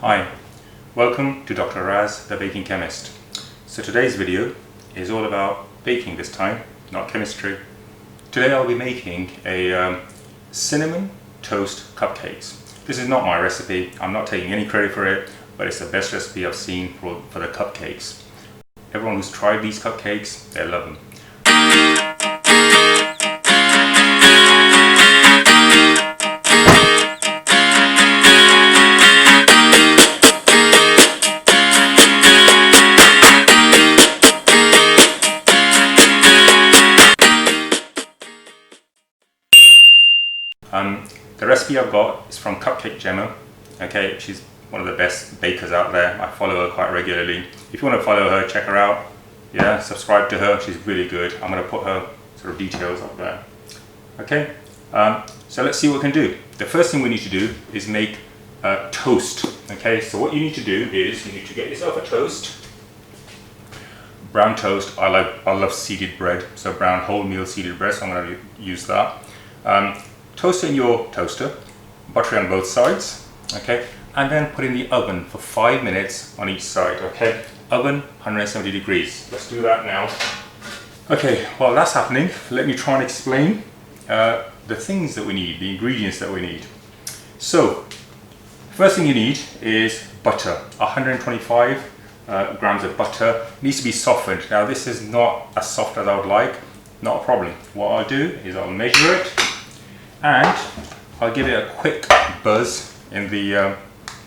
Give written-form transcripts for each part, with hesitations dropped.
Hi, welcome to Dr. Raz, the baking chemist. So today's video is all about baking this time, not chemistry. Today I'll be making a cinnamon toast cupcakes. This is not my recipe, I'm not taking any credit for it, but it's the best recipe I've seen for the cupcakes. Everyone who's tried these cupcakes, they love them. The recipe I've got is from Cupcake Gemma. Okay, she's one of the best bakers out there. I follow her quite regularly. If you want to follow her, check her out. Yeah, subscribe to her. She's really good. I'm going to put her sort of details up there. Okay, so let's see what we can do. The first thing we need to do is make toast. Okay, so what you need to do is you need to get yourself a toast. Brown toast. I love seeded bread, so brown wholemeal seeded bread. So I'm going to use that. Toast in your toaster, butter on both sides, okay, and then put in the oven for 5 minutes on each side, okay. Oven 170 degrees. Let's do that now. Okay, while that's happening, let me try and explain the things that we need, the ingredients that we need. So, first thing you need is butter. 125 grams of butter. It needs to be softened. Now this is not as soft as I would like, not a problem. What I'll do is I'll measure it and I'll give it a quick buzz in the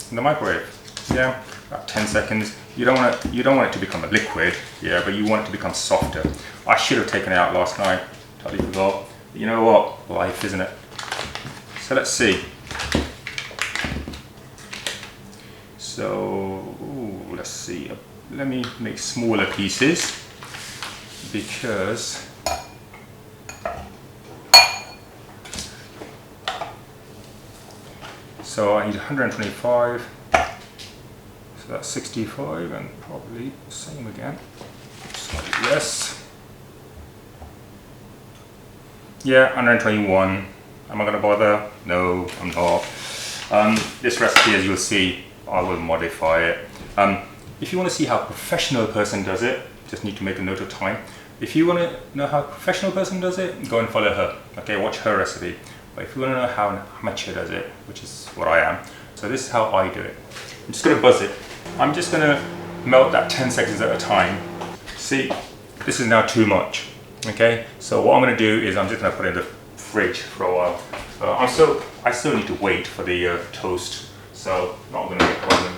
microwave. Yeah, about 10 seconds. You don't want it to become a liquid, yeah, but you want it to become softer. I should have taken it out last night, totally forgot. But you know what? Life, isn't it? So let's see. So let's see. Let me make smaller pieces because so I need 125, so that's 65 and probably the same again, slightly less. Yeah, 121. Am I going to bother? No, I'm not. This recipe, as you'll see, I will modify it. If you want to see how a professional person does it, just need to make a note of time. If you want to know how a professional person does it, go and follow her. Okay, watch her recipe. But if you want to know how an amateur does it, which is what I am, so this is how I do it. I'm just going to buzz it. I'm just going to melt that 10 seconds at a time. See, this is now too much. Okay, so what I'm going to do is I'm just going to put it in the fridge for a while. I still need to wait for the toast, so not going to be a problem.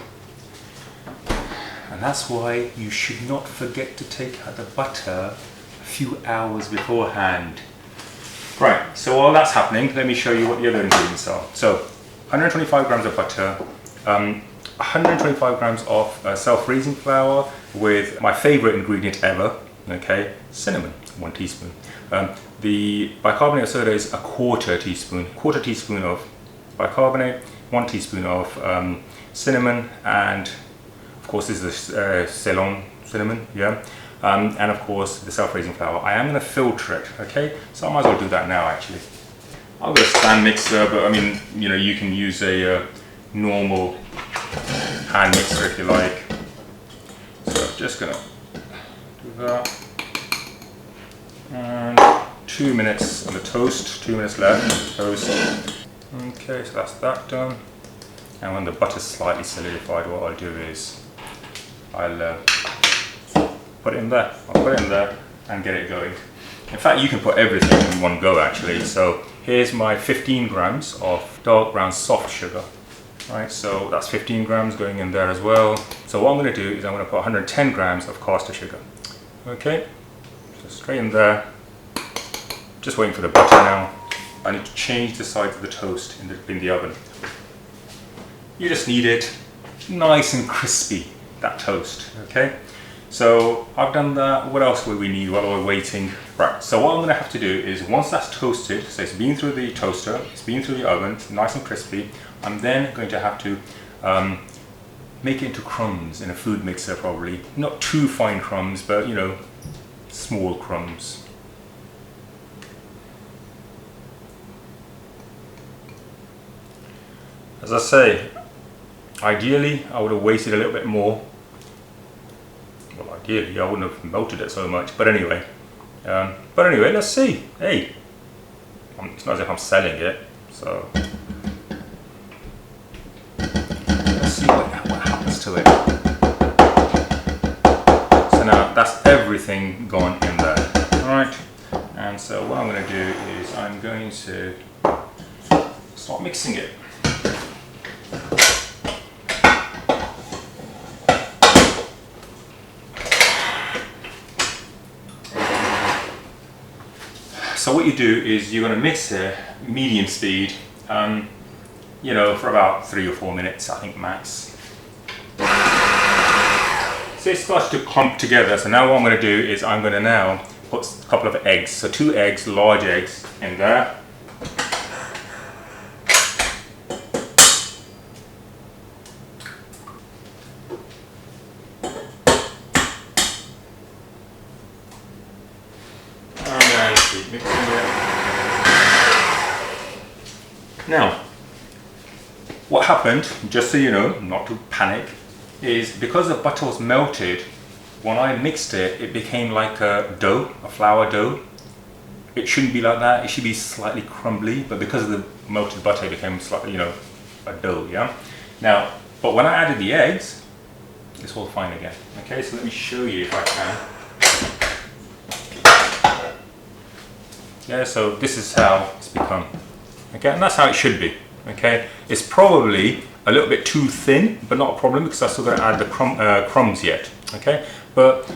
And that's why you should not forget to take out the butter a few hours beforehand. Right, so while that's happening, let me show you what the other ingredients are. So, 125 grams of butter, 125 grams of self-raising flour with my favorite ingredient ever, okay, cinnamon, 1 teaspoon. The bicarbonate of soda is a quarter teaspoon of bicarbonate, 1 teaspoon of cinnamon, and of course this is Ceylon cinnamon, yeah. And of course the self-raising flour. I am going to filter it, okay? So I might as well do that now actually. I've got a stand mixer, but I mean, you know, you can use a normal hand mixer if you like. So I'm just going to do that. And 2 minutes on the toast, 2 minutes left, toast. Okay, so that's that done. And when the butter's slightly solidified, what I'll do is I'll put it in there. I'll put it in there and get it going. In fact, you can put everything in one go actually. So here's my 15 grams of dark brown soft sugar. Right, so that's 15 grams going in there as well. So what I'm going to do is I'm going to put 110 grams of caster sugar. Okay, so straight in there. Just waiting for the butter now. I need to change the sides of the toast in the oven. You just need it nice and crispy, that toast, okay? So I've done that. What else will we need while we're waiting? Right, so what I'm going to have to do is once that's toasted, so it's been through the toaster, it's been through the oven, it's nice and crispy, I'm then going to have to make it into crumbs in a food mixer probably. Not too fine crumbs, but you know, small crumbs. As I say, Ideally, I would have waited a little bit more. Well, ideally, I wouldn't have melted it so much, but anyway. Let's see. Hey, it's not as if I'm selling it, so let's see what happens to it. So now that's everything gone in there. Alright, and so what I'm going to do is I'm going to start mixing it. So what you do is you're going to mix it medium speed, you know, for about 3 or 4 minutes, I think max. So it starts to clump together. So now what I'm going to do is I'm going to now put a couple of eggs. So 2 eggs, large eggs in there. Mixing it. Now, what happened, just so you know, not to panic, is because the butter was melted, when I mixed it, it became like a dough, a flour dough. It shouldn't be like that, it should be slightly crumbly, but because of the melted butter, it became slightly, you know, a dough, yeah? Now, but when I added the eggs, it's all fine again. Okay, so let me show you if I can. Yeah, so this is how it's become. Okay, and that's how it should be. Okay, it's probably a little bit too thin, but not a problem because I'm still going to add the crumbs yet. Okay, but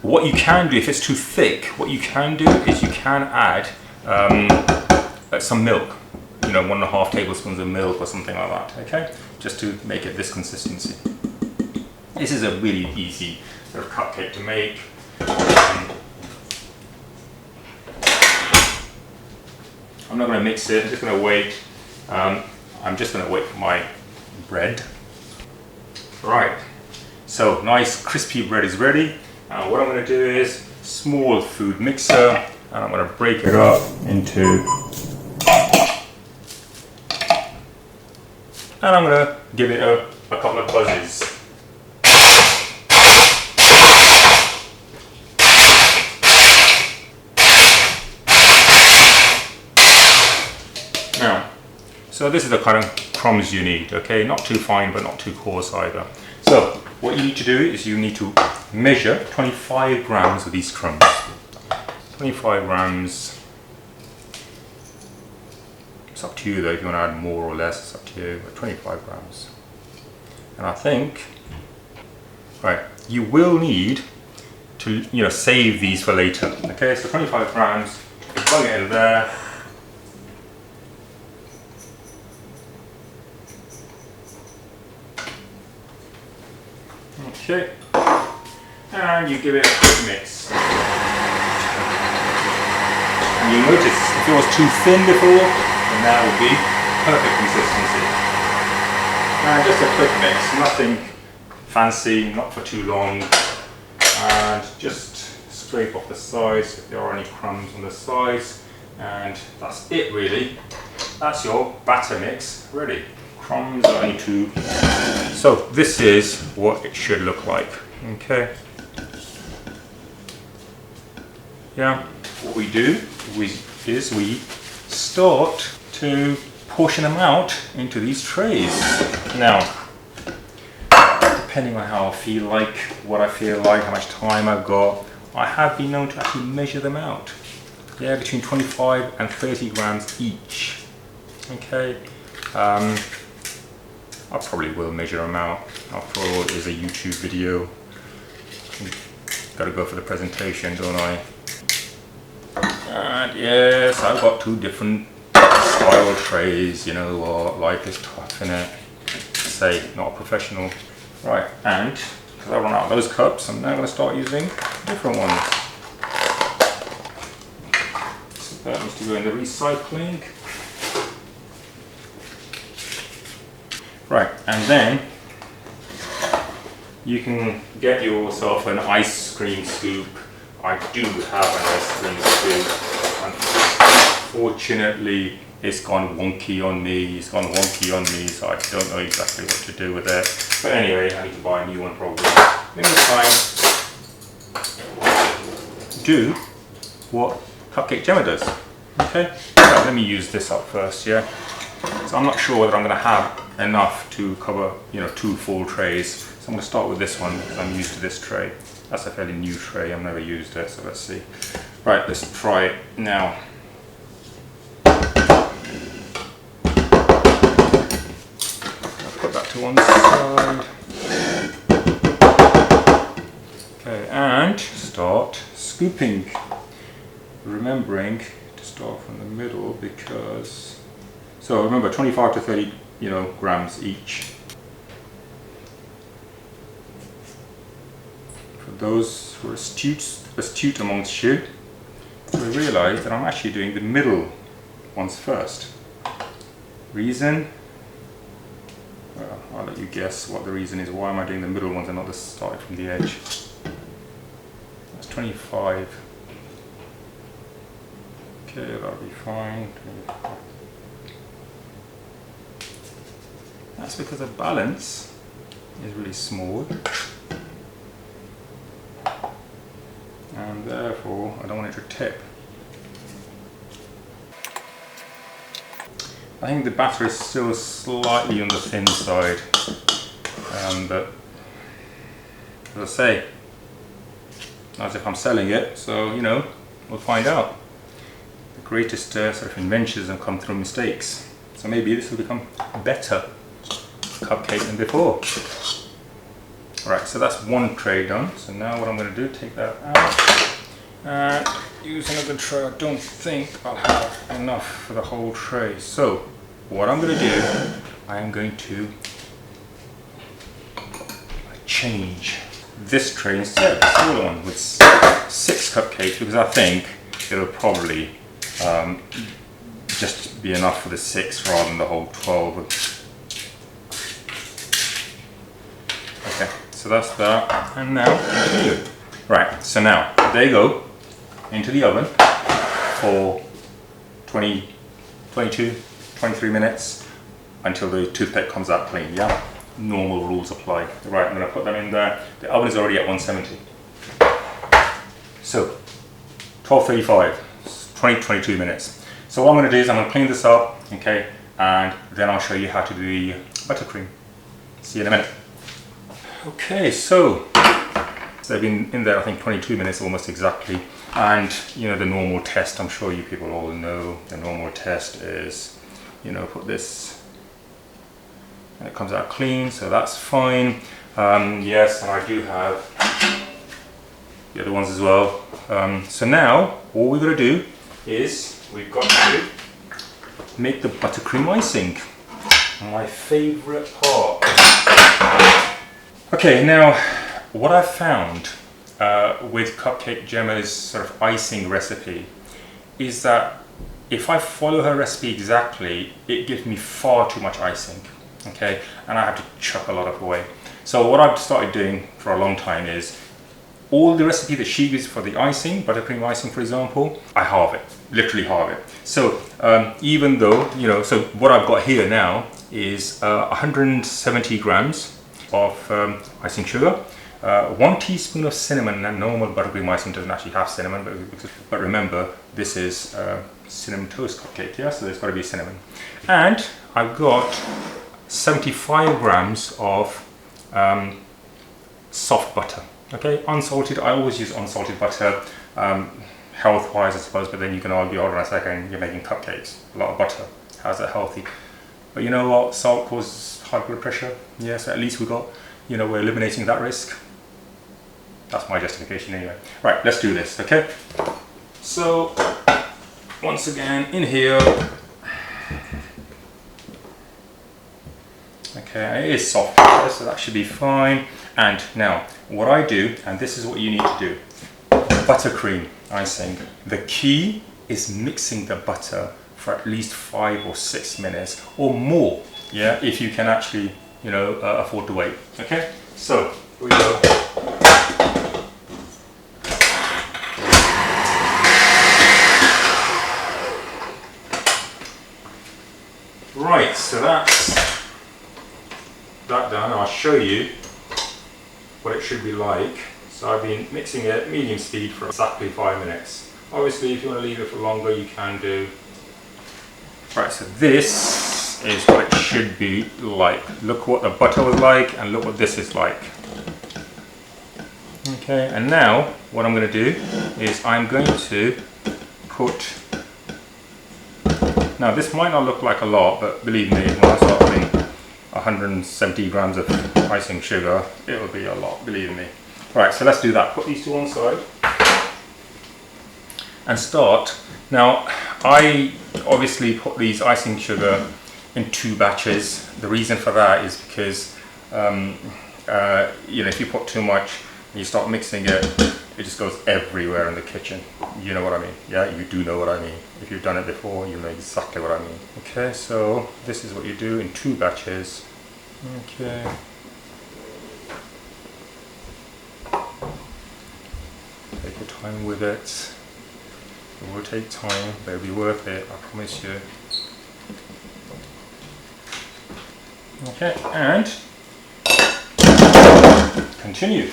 what you can do if it's too thick, what you can do is you can add some milk. You know, 1.5 tablespoons of milk or something like that. Okay, just to make it this consistency. This is a really easy sort of cupcake to make. I'm not going to mix it, I'm just going to wait. I'm just going to wait for my bread. Right, so nice crispy bread is ready. What I'm going to do is small food mixer, and I'm going to break it up into, and I'm going to give it a couple of buzzes. Now, so this is the kind of crumbs you need, okay? Not too fine, but not too coarse either. So, what you need to do is you need to measure 25 grams of these crumbs. 25 grams. It's up to you though, if you want to add more or less, it's up to you, but 25 grams. And I think, right, you will need to, you know, save these for later. Okay, so 25 grams, you plug it in there. Okay, and you give it a quick mix. And you'll notice if it was too thin before, then that will be perfect consistency. And just a quick mix, nothing fancy, not for too long. And just scrape off the sides if there are any crumbs on the sides. And that's it really. That's your batter mix ready. Crumbs are only 2. So this is what it should look like. Okay. Yeah. What we do is we start to portion them out into these trays. Now, depending on how I feel like, what I feel like, how much time I've got, I have been known to actually measure them out. Yeah, between 25 and 30 grams each. Okay. I probably will measure them out. After all, it is a YouTube video. Gotta go for the presentation, don't I? And yes, I've got 2 different style trays. You know what? Life is tough, innit? Say, not a professional. Right, and because I run out of those cups, I'm now going to start using different ones. So that needs to go in the recycling. Right, and then you can get yourself an ice cream scoop. I do have an ice cream scoop. Unfortunately, it's gone wonky on me. It's gone wonky on me, so I don't know exactly what to do with it. But anyway, I need to buy a new one probably. In the time, do what Cupcake Gemma does. Okay, so let me use this up first, yeah. So I'm not sure whether I'm going to have enough to cover, 2 full trays. So I'm going to start with this one because I'm used to this tray. That's a fairly new tray. I've never used it, so let's see. Right, let's try it now. I'll put that to one side. Okay, and start scooping. Remembering to start from the middle because, so remember 25 to 30 grams each. For those who are astute amongst you, we realise that I'm actually doing the middle ones first. Reason? Well, I'll let you guess what the reason is. Why am I doing the middle ones and not just starting from the edge? That's 25. Okay, that'll be fine. That's because the balance is really small, and therefore I don't want it to tip. I think the batter is still slightly on the thin side, but as I say, as if I'm selling it, so we'll find out. The greatest sort of inventions have come through mistakes, so maybe this will become a better cupcake than before. Right, so that's one tray done. So now what I'm going to do, take that out and use another tray. I don't think I'll have enough for the whole tray. So what I'm going to do, I am going to change this tray instead of the smaller one with 6 cupcakes, because I think it'll probably just be enough for the 6 rather than the whole 12. Okay, so that's that, and now continue. Right, so now they go into the oven for 20, 22, 23 minutes until the toothpick comes out clean, yeah? Normal rules apply. Right, I'm going to put them in there. The oven is already at 170. So, 12:35, 22 minutes. So what I'm going to do is I'm going to clean this up, okay, and then I'll show you how to do the buttercream. See you in a minute. Okay, so they've been in there I think 22 minutes almost exactly, and the normal test, I'm sure you people all know the normal test is put this and it comes out clean, so that's fine. Yes, and I do have the other ones as well. So now all we're going to do is we've got to make the buttercream icing, my favourite part. Okay, now what I've found with Cupcake Gemma's sort of icing recipe is that if I follow her recipe exactly, it gives me far too much icing, okay, and I have to chuck a lot of away. So what I've started doing for a long time is all the recipe that she gives for the icing, buttercream icing for example, I halve it, literally halve it. So even though, so what I've got here now is 170 grams of icing sugar, 1 teaspoon of cinnamon, and normal buttercream icing doesn't actually have cinnamon, but remember this is Cinnamon Toast Cupcake, yeah, so there's got to be cinnamon. And I've got 75 grams of soft butter, okay, unsalted. I always use unsalted butter, health wise I suppose, but then you can argue, hold on a second, you're making cupcakes, a lot of butter, how's that healthy? But you know what, salt causes high blood pressure, yeah, so at least we got, we're eliminating that risk. That's my justification anyway. Right, let's do this, okay? So, once again, in here, okay, it is soft, so that should be fine. And now, what I do, and this is what you need to do, buttercream icing. The key is mixing the butter for at least 5 or 6 minutes or more, yeah, if you can actually, afford to wait, okay? So, here we go. done, I'll show you what it should be like. So I've been mixing it medium speed for exactly 5 minutes. Obviously, if you want to leave it for longer, you can do. Right, so this is what it should be like. Look what the butter was like, and look what this is like. Okay, and now what I'm going to do is I'm going to put. Now this might not look like a lot, but believe me, when I start putting 170 grams of icing sugar, it will be a lot, believe me. Right, so let's do that. Put these two on side and start. Now, I obviously put these icing sugar in 2 batches. The reason for that is because, you know, if you put too much and you start mixing it, it just goes everywhere in the kitchen. You know what I mean? Yeah, you do know what I mean. If you've done it before, you know exactly what I mean. Okay, so this is what you do in 2 batches. Okay. Take your time with it. It will take time, but it'll be worth it, I promise you. Okay, and continue.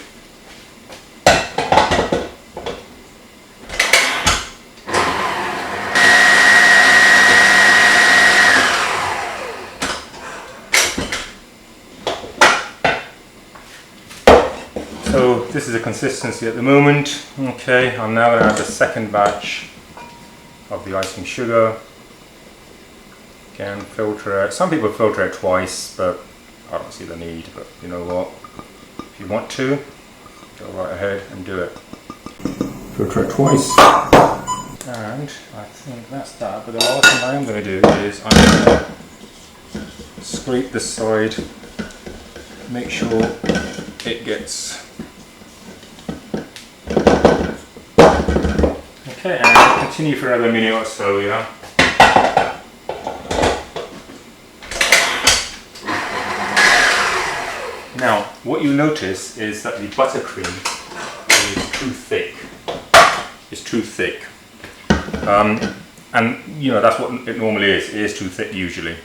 So this is the consistency at the moment. Okay, I'm now going to add the second batch of the icing sugar. Again, filter it. Some people filter it twice, but I don't see the need. But you know what? If you want to, go right ahead and do it. Filter it twice. And I think that's that. But the last thing I am going to do is I'm going to scrape the side, make sure it gets. Okay, and continue for another minute or so, yeah. Now, what you notice is that the buttercream is too thick. It's too thick. And, you know, that's what it normally is. It is too thick usually.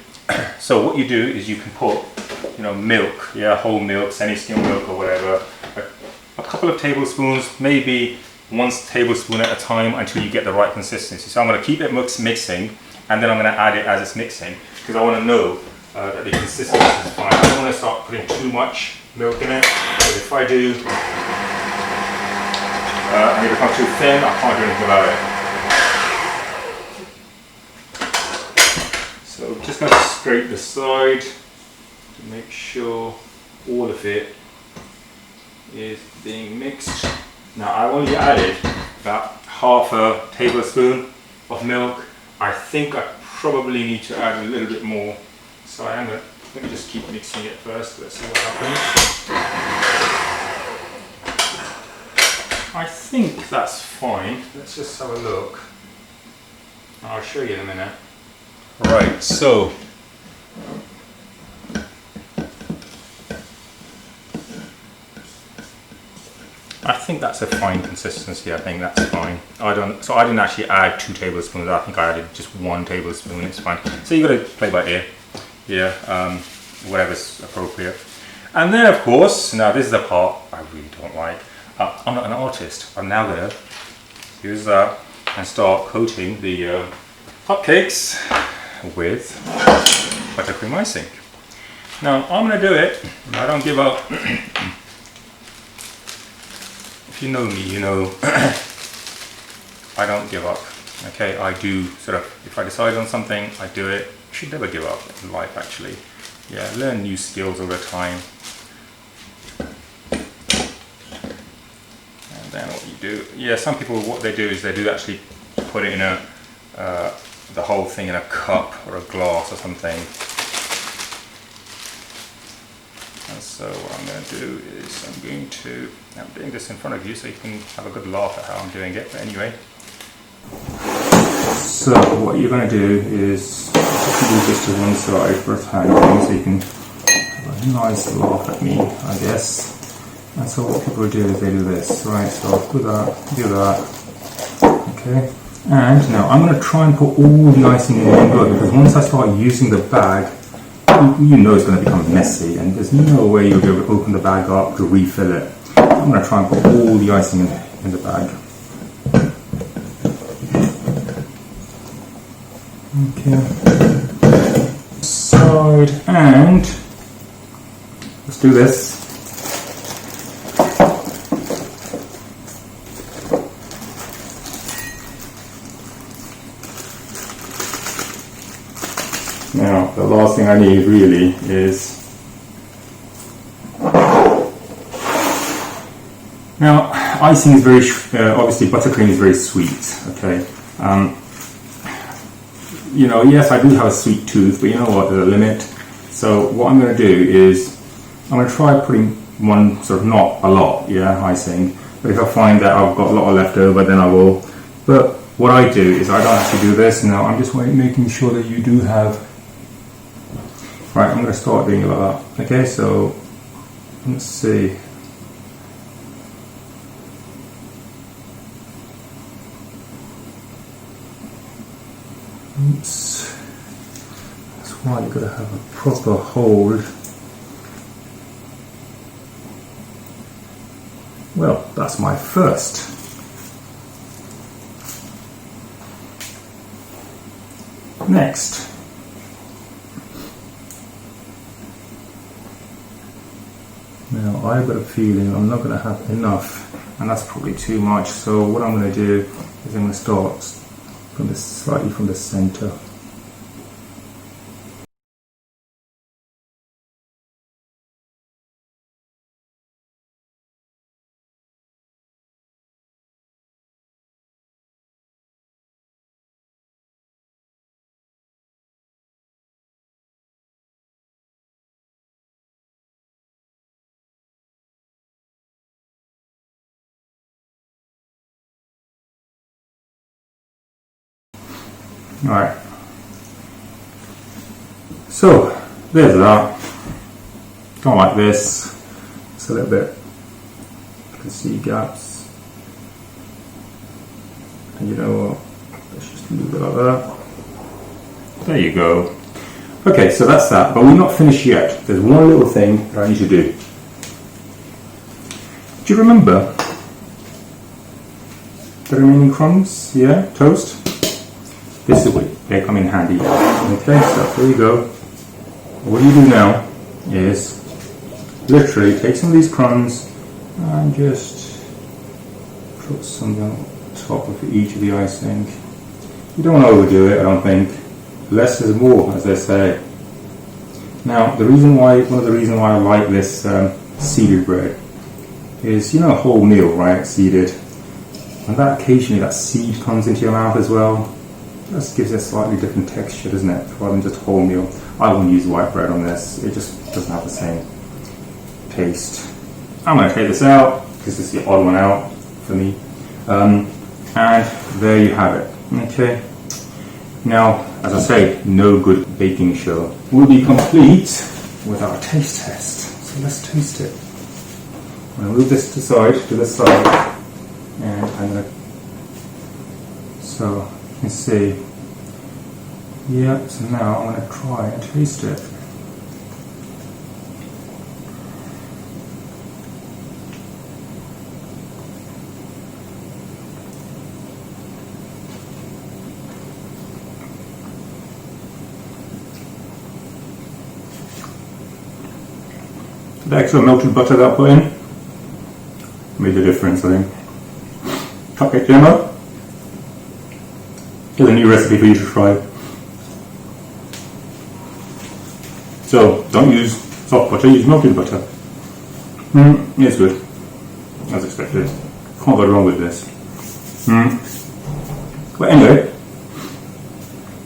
So what you do is you can put, you know, milk, yeah, whole milk, semi-skimmed milk or whatever, a couple of tablespoons, maybe 1 tablespoon at a time until you get the right consistency. So I'm going to keep it mixing, and then I'm going to add it as it's mixing, because I want to know that the consistency is fine. I don't want to start putting too much milk in it, because if I do, and it becomes too thin, I can't do anything about it. So I'm just going to scrape the side to make sure all of it is being mixed. Now I only added about half a tablespoon of milk. I think I probably need to add a little bit more. So I am going to, let me just keep mixing it first. Let's see what happens. I think that's fine. Let's just have a look. I'll show you in a minute. Right, so I think that's a fine consistency. I think that's fine. I didn't actually add 2 tablespoons. I think I added just 1 tablespoon. It's fine. So you got to play by ear. Yeah, whatever's appropriate. And then, of course, now this is the part I really don't like. I'm not an artist. I'm now gonna use that and start coating the cupcakes with buttercream icing. Now I'm gonna do it. I don't give up. If you know me, you know I don't give up. Okay, I do sort of, if I decide on something, I do it. You should never give up in life, actually. Yeah, learn new skills all the time. And then what you do, yeah, some people, what they do is they do actually put it in a, the whole thing in a cup or a glass or something. And so what I'm going to do is I'm doing this in front of you so you can have a good laugh at how I'm doing it, but anyway. So what you're going to do is do this to one side for a time so you can have a nice laugh at me, I guess. And so what people do is they do this, right? So I'll do that, okay? And now I'm going to try and put all the icing in one go, because once I start using the bag, you know it's going to become messy, and there's no way you'll be able to open the bag up to refill it. I'm going to try and put all the icing in the bag. Okay. Side, and let's do this. Now, the last thing I need really is, now icing is very, obviously buttercream is very sweet, okay. You know, yes, I do have a sweet tooth, but you know what, there's a limit. So what I'm going to do is, I'm going to try putting one, sort of not a lot, yeah, icing, but if I find that I've got a lot left over, then I will. But what I do is I don't actually do this, now I'm just making sure that you do have. Right, I'm going to start doing it like that. Okay, so let's see. Oops. That's why you've got to have a proper hold. Well, that's my first. Next. Now I've got a feeling I'm not going to have enough, and that's probably too much, so what I'm going to do is I'm going to start from this, slightly from the center. Alright, so there's that. Don't like this. It's a little bit, you can see gaps. And you know what, let's just leave it like that. There you go. Okay, so that's that, but we're not finished yet. There's one little thing that I need to do. Do you remember the remaining crumbs? Yeah, toast? This is what they come in handy. Okay, so there you go. What you do now is literally take some of these crumbs and just put some on top of each of the icing. You don't want to overdo it, I don't think. Less is more, as they say. Now, one of the reasons why I like this seeded bread is, you know, a whole meal, right? Seeded. And that occasionally that seed comes into your mouth as well. This gives it a slightly different texture, doesn't it? Rather than just wholemeal. I wouldn't use white bread on this. It just doesn't have the same taste. I'm going to take this out because it's the odd one out for me. And there you have it. Okay. Now, as I say, no good baking show will be complete without a taste test. So let's taste it. I'm going to move this to the side, and I'm going to. So. You can see, yeah, so now I'm going to try and taste it. The extra melted butter that I put in made a difference, I think. Cupcake demo. Here's a new recipe for you to try. So, don't use soft butter, use melted butter. It's good, as expected. Can't go wrong with this. But anyway,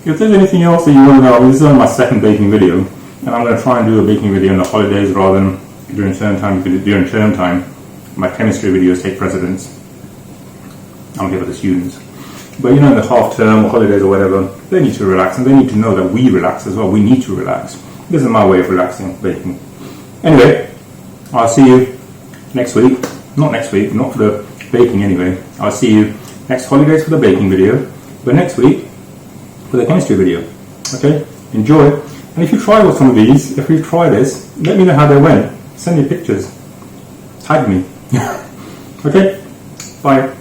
if there's anything else that you want to know, this is on my second baking video, and I'm going to try and do a baking video on the holidays rather than during term time, because during term time, my chemistry videos take precedence. I'm here for the students. But you know, in the half term or holidays or whatever, they need to relax, and they need to know that we relax as well. We need to relax. This is my way of relaxing, baking. Anyway, I'll see you next week. Not next week, not for the baking anyway. I'll see you next holidays for the baking video, but next week for the chemistry video. Okay? Enjoy. And if you try some of these, if we try this, let me know how they went. Send me pictures. Tag me. Okay? Bye.